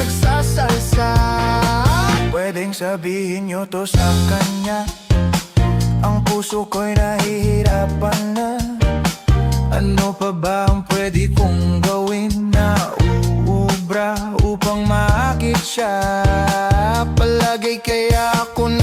nagsasalsa. Pwedeng sabihin nyo to sa kanya, ang puso ko'y nahihirapan na. Ano pa ba ang pwede kong gawin na uubra upang maakit siya? Palagay kaya ako na